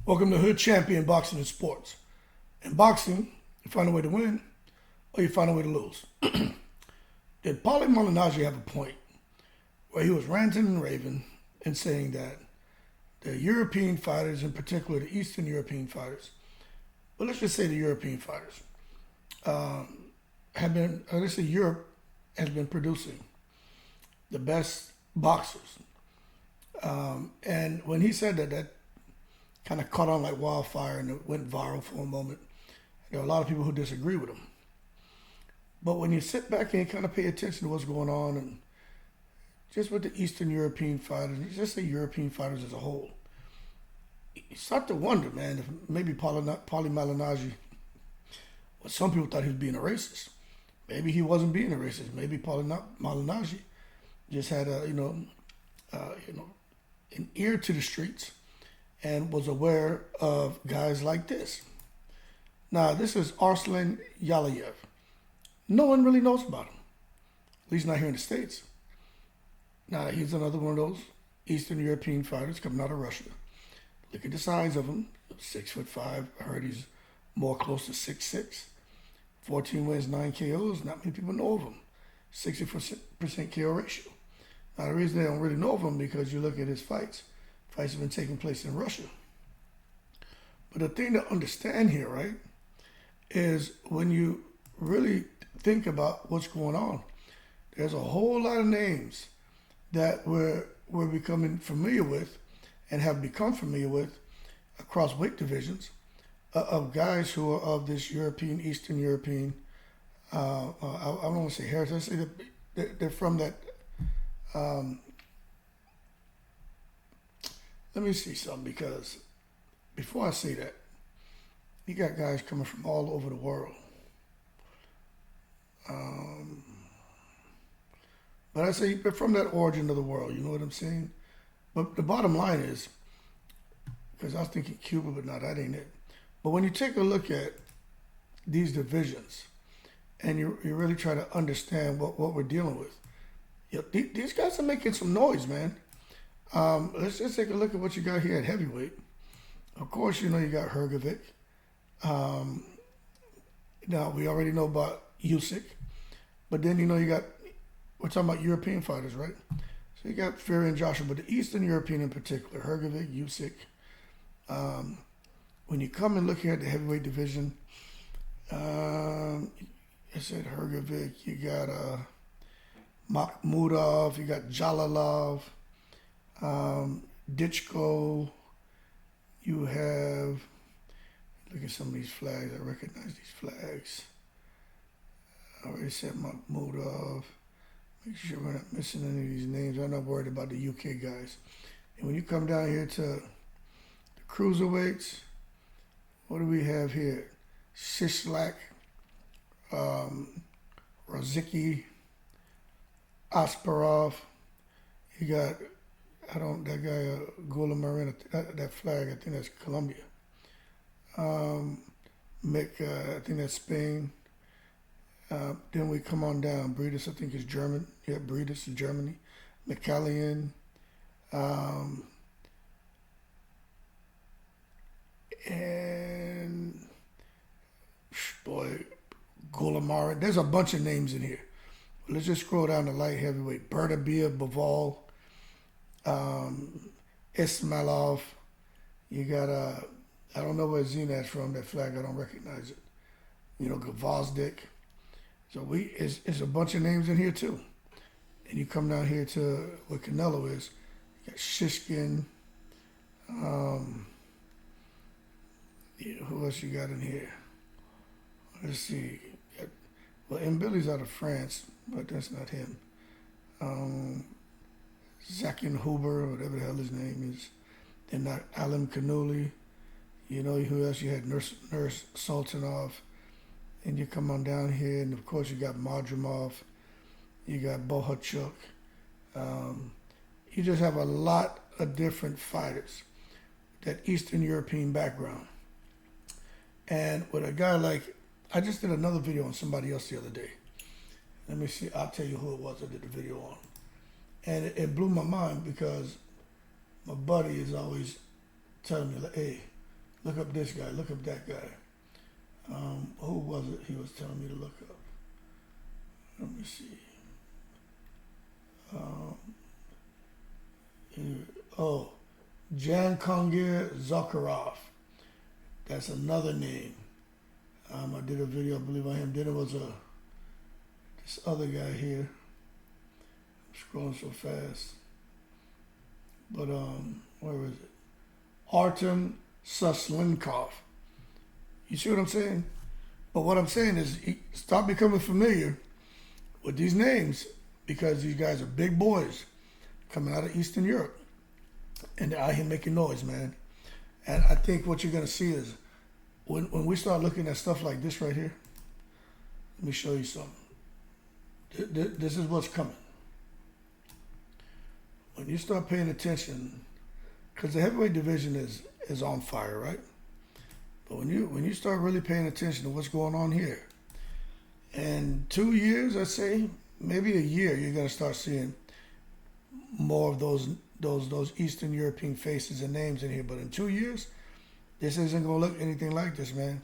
Welcome to Hood Champion Boxing and Sports. In boxing, you find a way to win or you find a way to lose. Did Paulie Malignaggi have a point where he was ranting and raving and saying that the European fighters, in particular the Eastern European fighters, but let's just say the European fighters, Europe has been producing the best boxers. And when he said that, that kind of caught on like wildfire and it went viral for a moment. There are a lot of people who disagree with him. But when you sit back and kind of pay attention to what's going on, and just with the Eastern European fighters, just the European fighters as a whole, you start to wonder, man, if maybe Paulie Malignaggi, well, some people thought he was being a racist. Maybe he wasn't being a racist. Maybe Paulie Malignaggi just had an ear to the streets and was aware of guys like this. Now, this is Arslan Yallyev. No one really knows about him, at least not here in the States. Now, he's another one of those Eastern European fighters coming out of Russia. Look at the size of him, 6'5". I heard he's more close to 6'6". 14 wins, 9 KOs. Not many people know of him. 60% KO ratio. Now, the reason they don't really know of him because you look at his fights. Fights have been taking place in Russia. But the thing to understand here, right, is when you really think about what's going on, there's a whole lot of names that we're becoming familiar with and have become familiar with across weight divisions of guys who are of this European, Eastern European, I don't want to say heritage, I say that they're from that, let me see something, because before I say that, you got guys coming from all over the world. But I say from that origin of the world, you know what I'm saying? But the bottom line is, because I was thinking Cuba, but no, that ain't it. But when you take a look at these divisions and you really try to understand what we're dealing with, these guys are making some noise, man. Let's just take a look at what you got here at heavyweight. Of course, you got Hrgovic. Now, we already know about Usyk. But then, we're talking about European fighters, right? So you got Fury and Joshua, but the Eastern European in particular, Hrgovic, Usyk. When you come and look here at the heavyweight division, I said Hrgovic, you got Makhmudov, you got Jalilov, Ditchko, you have, look at some of these flags, I recognize these flags. I already said Makhmudov. Make sure we're not missing any of these names. I'm not worried about the UK guys. And when you come down here to the cruiserweights, what do we have here? Sislak, Rozicki, Asparov. You got, that guy, Gulamarin, that flag, I think that's Colombia. I think that's Spain. Then we come on down. Breedis, I think, is German. Yeah, Breedis is Germany. McCallion. And, boy, Gulamarin. There's a bunch of names in here. Let's just scroll down to light heavyweight. Bertabia, Bivol, Ismailov. You got, I don't know where Zenat's from, that flag, I don't recognize it. Gvozdik. So it's a bunch of names in here too. And you come down here to what Canelo is. You got Shishkin. Who else you got in here? Let's see. Well, Mbilly's out of France, but that's not him. Zakin Huber, whatever the hell his name is. Then not Alim Kanuli. Who else? You had Nurse Sultanov. And you come on down here, and of course you got Madrimov. You got Bohachuk. You just have a lot of different fighters, that Eastern European background. And with a guy like, I just did another video on somebody else the other day. Let me see, I'll tell you who it was I did the video on. And it blew my mind because my buddy is always telling me, like, hey, Look up this guy. Look up that guy. Who was it he was telling me to look up? Let me see. Jan Kongir Zakharov. That's another name. I did a video, I believe, on him. Then it was this other guy here. I'm scrolling so fast. But where is it? Artem Suslinkov. You see what I'm saying? But what I'm saying is, start becoming familiar with these names, because these guys are big boys coming out of Eastern Europe. And they're out here making noise, man. And I think what you're going to see is, when we start looking at stuff like this right here, let me show you something. This is what's coming. When you start paying attention, because the heavyweight division is on fire, right? But when you start really paying attention to what's going on here, in 2 years, I'd say, maybe a year, you're going to start seeing more of those Eastern European faces and names in here. But in 2 years, this isn't going to look anything like this, man.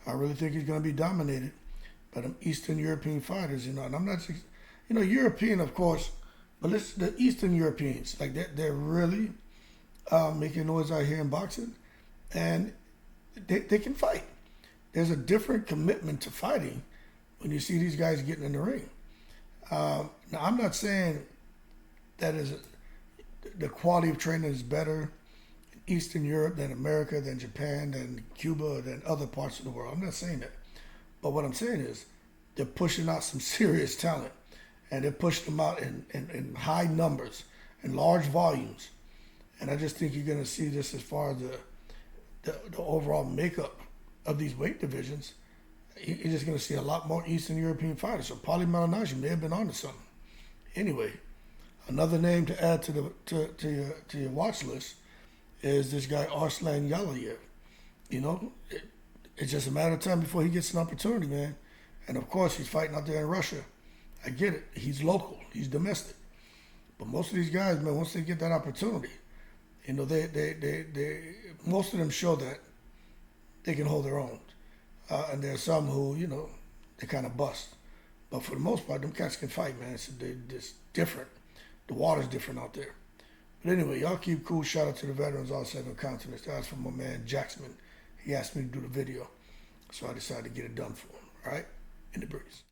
I really think he's going to be dominated by them Eastern European fighters, you know. And I'm not, you know, European, of course, but the Eastern Europeans, like they're really making noise out here in boxing, and they can fight. There's a different commitment to fighting when you see these guys getting in the ring. Now, I'm not saying that the quality of training is better in Eastern Europe than America, than Japan, than Cuba, than other parts of the world. I'm not saying that. But what I'm saying is they're pushing out some serious talent, and they're pushing them out in high numbers and large volumes. And I just think you're going to see this as far as the overall makeup of these weight divisions. You're just going to see a lot more Eastern European fighters. So Paulie Malignaggi may have been onto something. Anyway, another name to add to your watch list is this guy Arslan Yallyev. You know, it's just a matter of time before he gets an opportunity, man. And of course, he's fighting out there in Russia. I get it. He's local. He's domestic. But most of these guys, man, once they get that opportunity, you know, they most of them show that they can hold their own. And there are some who, you know, they kind of bust. But for the most part, them cats can fight, man. They're just different. The water's different out there. But anyway, y'all keep cool. Shout out to the veterans, all 7 continents. That was from my man Jacksman. He asked me to do the video, so I decided to get it done for him. All right? In the breeze.